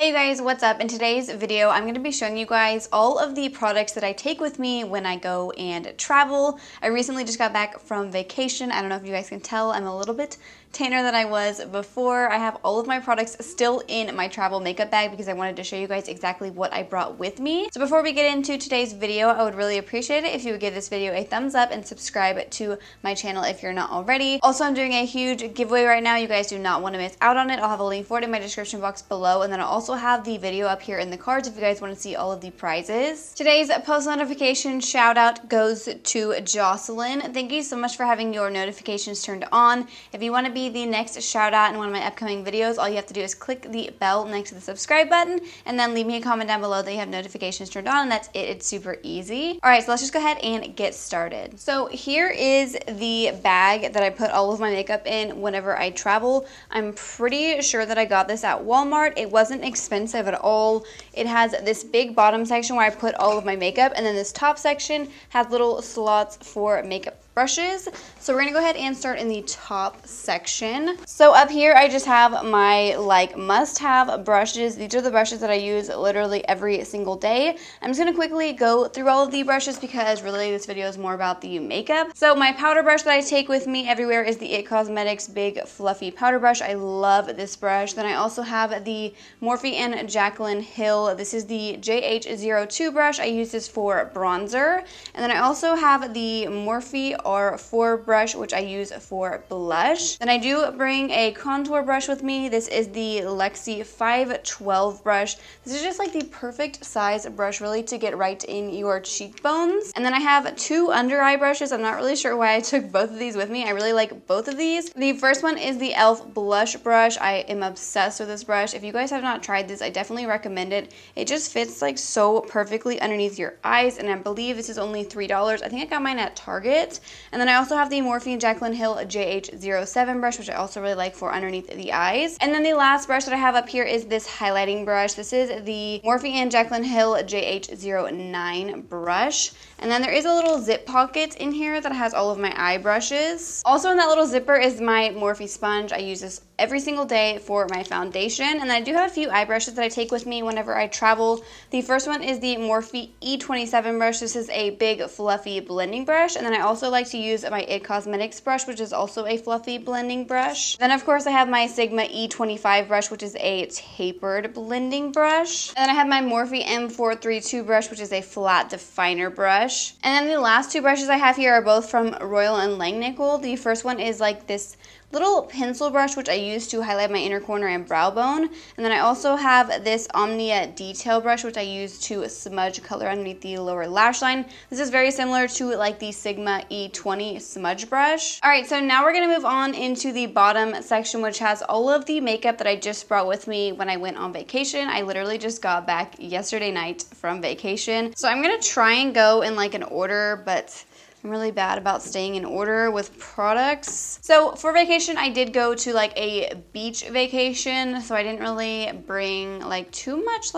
Hey guys, what's up? In today's video, I'm going to be showing you guys all of the products that I take with me when I go and travel. I recently just got back from vacation. I don't know if you guys can tell, I'm a little bit tanner than I was before. I have all of my products still in my travel makeup bag because I wanted to show you guys exactly what I brought with me. So before we get into today's video, I would really appreciate it if you would give this video a thumbs up and subscribe to my channel if you're not already. Also, I'm doing a huge giveaway right now. You guys do not want to miss out on it. I'll have a link for it in my description box below, and then I'll also have the video up here in the cards if you guys want to see all of the prizes. Today's post notification shout out goes to Jocelyn. Thank you so much for having your notifications turned on. If you want to be the next shout out in one of my upcoming videos, all you have to do is click the bell next to the subscribe button and then leave me a comment down below that you have notifications turned on, and that's it. It's super easy. All right, so let's just go ahead and get started. So here is the bag that I put all of my makeup in whenever I travel. I'm pretty sure that I got this at Walmart. It wasn't expensive at all. It has this big bottom section where I put all of my makeup, and then this top section has little slots for makeup brushes. So we're gonna go ahead and start in the top section. So up here I just have my must-have brushes. These are the brushes that I use literally every single day. I'm just gonna quickly go through all of the brushes because really this video is more about the makeup. So my powder brush that I take with me everywhere is the It Cosmetics Big Fluffy Powder Brush. I love this brush. Then I also have the Morphe and Jaclyn Hill. This is the JH02 brush. I use this for bronzer. And then I also have the Morphe R4 brush, which I use for blush. Then I do bring a contour brush with me. This is the Lexi 512 brush. This is just like the perfect size brush really to get right in your cheekbones. And then I have two under eye brushes. I'm not really sure why I took both of these with me. I really like both of these. The first one is the e.l.f. blush brush. I am obsessed with this brush. If you guys have not tried this, I definitely recommend it. It just fits like so perfectly underneath your eyes, and I believe this is only $3. I think I got mine at Target. And then I also have the Morphe and Jaclyn Hill JH07 brush, which I also really like for underneath the eyes. And then the last brush that I have up here is this highlighting brush. This is the Morphe and Jaclyn Hill JH09 brush. And then there is a little zip pocket in here that has all of my eye brushes. Also in that little zipper is my Morphe sponge. I use this every single day for my foundation. And then I do have a few eye brushes that I take with me whenever I travel. The first one is the Morphe E27 brush. This is a big fluffy blending brush. And then I also like to use my It Cosmetics brush, which is also a fluffy blending brush. Then of course I have my Sigma E25 brush, which is a tapered blending brush. And then I have my Morphe M432 brush, which is a flat definer brush. And then the last two brushes I have here are both from Royal and Langnickel. The first one is like this little pencil brush, which I use to highlight my inner corner and brow bone. And then I also have this Omnia detail brush, which I use to smudge color underneath the lower lash line. This is very similar to like the Sigma E20 smudge brush. All right, so now we're gonna move on into the bottom section, which has all of the makeup that I just brought with me when I went on vacation. I literally just got back yesterday night from vacation. So I'm gonna try and go in like an order, but I'm really bad about staying in order with products. So for vacation, I did go to like a beach vacation, so I didn't really bring like too much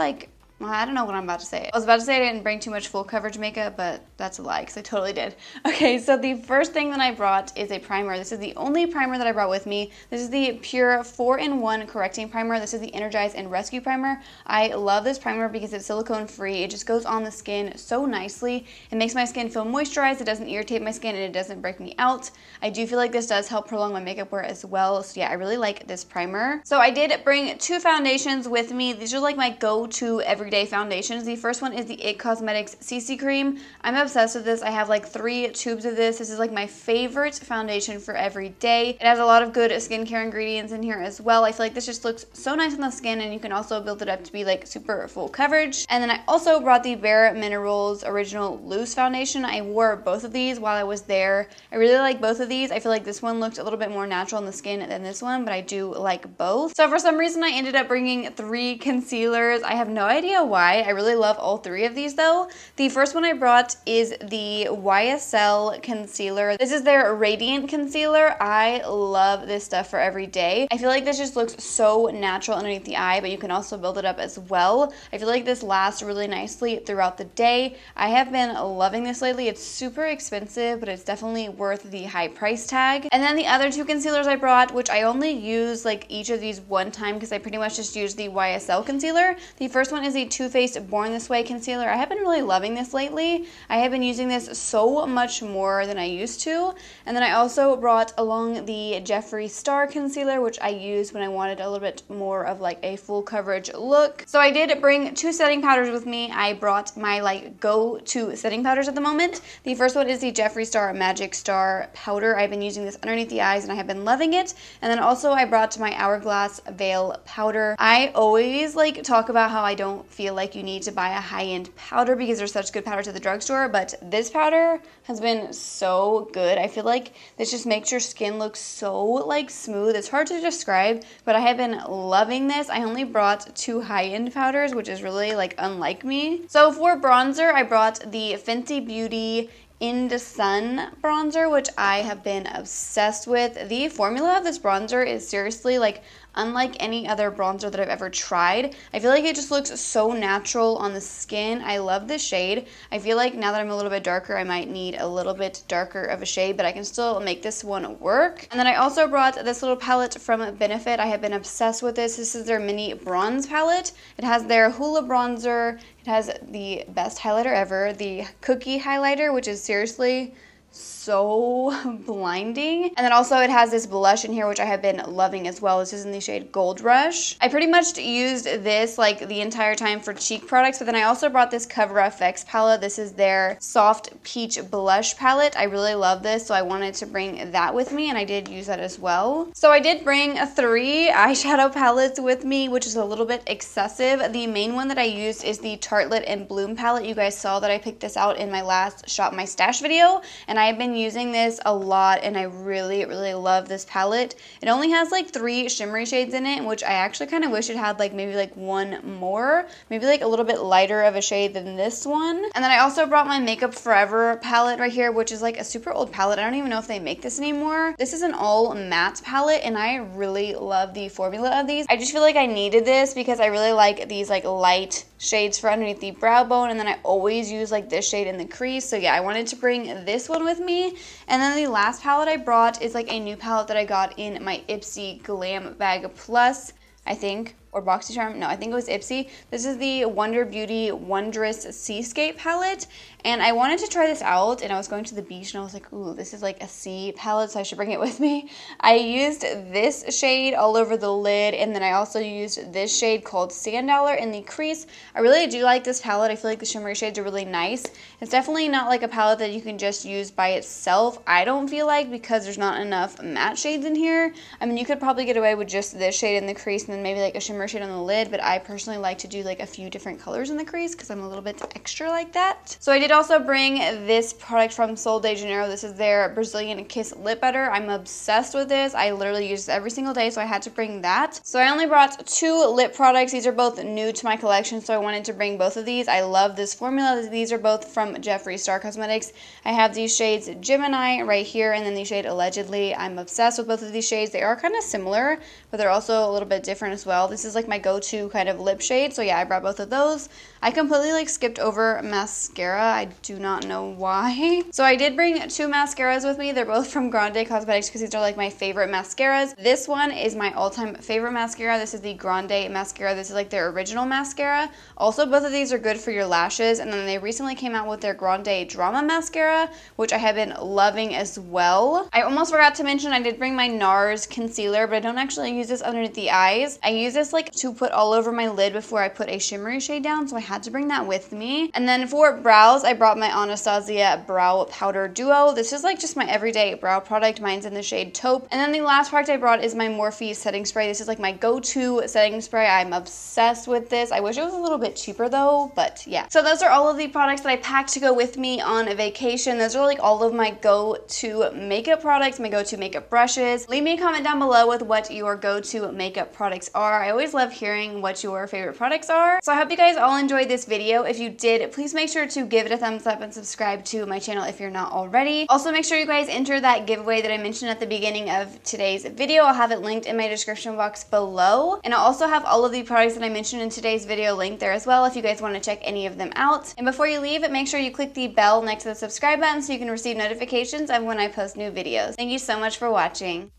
well, I don't know what I'm about to say. I was about to say I didn't bring too much full coverage makeup, but that's a lie because I totally did. Okay, so the first thing that I brought is a primer. This is the only primer that I brought with me. This is the Pure 4-in-1 Correcting Primer. This is the Energize and Rescue Primer. I love this primer because it's silicone free. It just goes on the skin so nicely. It makes my skin feel moisturized. It doesn't irritate my skin, and it doesn't break me out. I do feel like this does help prolong my makeup wear as well. So yeah, I really like this primer. So I did bring two foundations with me. These are like my go-to everyday foundations. The first one is the It Cosmetics CC Cream. I'm obsessed with this. I have like 3 tubes of this. This is like my favorite foundation for every day. It has a lot of good skincare ingredients in here as well. I feel like this just looks so nice on the skin, and you can also build it up to be like super full coverage. And then I also brought the Bare Minerals Original Loose Foundation. I wore both of these while I was there. I really like both of these. I feel like this one looked a little bit more natural on the skin than this one, but I do like both. So for some reason I ended up bringing 3 concealers. I have no idea idea why. I really love all three of these though. The first one I brought is the YSL concealer. This is their Radiant Concealer. I love this stuff for every day. I feel like this just looks so natural underneath the eye, but you can also build it up as well. I feel like this lasts really nicely throughout the day. I have been loving this lately. It's super expensive, but it's definitely worth the high price tag. And then the other two concealers I brought, which I only use like each of these one time because I pretty much just use the YSL concealer. The first one is the Too Faced Born This Way concealer. I have been really loving this lately. I have been using this so much more than I used to. And then I also brought along the Jeffree Star concealer, which I used when I wanted a little bit more of like a full coverage look. So I did bring two setting powders with me. I brought my like go-to setting powders at the moment. The first one is the Jeffree Star Magic Star powder. I've been using this underneath the eyes and I have been loving it. And then also I brought my Hourglass Veil powder. I always like talk about how I don't feel like you need to buy a high-end powder because there's such good powders at the drugstore, but this powder has been so good. I feel like this just makes your skin look so like smooth. It's hard to describe, but I have been loving this. I only brought two high-end powders, which is really like unlike me. So for bronzer, I brought the Fenty Beauty In the Sun bronzer, which I have been obsessed with. The formula of this bronzer is seriously like unlike any other bronzer that I've ever tried. I feel like it just looks so natural on the skin. I love this shade. I feel like now that I'm a little bit darker, I might need a little bit darker of a shade, but I can still make this one work. And then I also brought this little palette from Benefit. I have been obsessed with this. This is their mini bronze palette. It has their Hoola bronzer. It has the best highlighter ever, the Cookie highlighter, which is seriously so blinding. And then also it has this blush in here, which I have been loving as well. This is in the shade Gold Rush. I pretty much used this like the entire time for cheek products, but then I also brought this Cover FX palette. This is their Soft Peach Blush palette. I really love this, so I wanted to bring that with me, and I did use that as well. So I did bring 3 eyeshadow palettes with me, which is a little bit excessive. The main one that I used is the Tartelette and Bloom palette. You guys saw that I picked this out in my last Shop My Stash video, and I have been using this a lot, and I really love this palette. It only has like 3 shimmery shades in it, which I actually kind of wish it had like maybe like one more, maybe like a little bit lighter of a shade than this one. And then I also brought my Makeup Forever palette right here, which is like a super old palette. I don't even know if they make this anymore. This is an all matte palette, and I really love the formula of these. I just feel like I needed this because I really like these like light shades for underneath the brow bone, and then I always use like this shade in the crease. So yeah, I wanted to bring this one with me. And then the last palette I brought is like a new palette that I got in my Ipsy Glam Bag Plus, I think, or BoxyCharm. No, I think it was Ipsy. This is the Wonder Beauty Wondrous Seascape palette, and I wanted to try this out, and I was going to the beach, and I was like, ooh, this is like a sea palette, so I should bring it with me. I used this shade all over the lid, and then I also used this shade called Sand Dollar in the crease. I really do like this palette. I feel like the shimmery shades are really nice. It's definitely not like a palette that you can just use by itself, I don't feel like, because there's not enough matte shades in here. I mean, you could probably get away with just this shade in the crease and then maybe like a shimmer shade on the lid, but I personally like to do like a few different colors in the crease because I'm a little bit extra like that. So I did also bring this product from Sol de Janeiro. This is their Brazilian Kiss Lip Butter. I'm obsessed with this. I literally use this every single day, so I had to bring that. So I only brought 2 lip products. These are both new to my collection, so I wanted to bring both of these. I love this formula. These are both from Jeffree Star Cosmetics. I have these shades Gemini right here, and then the shade Allegedly. I'm obsessed with both of these shades. They are kind of similar, but they're also a little bit different as well. This is like my go-to kind of lip shade, so yeah, I brought both of those. I completely like skipped over mascara. I do not know why. So I did bring 2 mascaras with me. They're both from Grande Cosmetics because these are like my favorite mascaras. This one is my all-time favorite mascara. This is the Grande mascara. This is like their original mascara. Also, both of these are good for your lashes, and then they recently came out with their Grande Drama mascara, which I have been loving as well. I almost forgot to mention I did bring my NARS concealer, but I don't actually use this underneath the eyes. I use this like to put all over my lid before I put a shimmery shade down, so I had to bring that with me. And then for brows, I brought my Anastasia Brow Powder Duo. This is like just my everyday brow product. Mine's in the shade Taupe. And then the last product I brought is my Morphe setting spray. This is like my go-to setting spray. I'm obsessed with this. I wish it was a little bit cheaper though, but yeah. So those are all of the products that I packed to go with me on a vacation. Those are like all of my go-to makeup products, my go-to makeup brushes. Leave me a comment down below with what your go-to makeup products are. I always always love hearing what your favorite products are. So I hope you guys all enjoyed this video. If you did, please make sure to give it a thumbs up and subscribe to my channel if you're not already. Also, make sure you guys enter that giveaway that I mentioned at the beginning of today's video. I'll have it linked in my description box below. And I'll also have all of the products that I mentioned in today's video linked there as well if you guys want to check any of them out. And before you leave, make sure you click the bell next to the subscribe button so you can receive notifications of when I post new videos. Thank you so much for watching.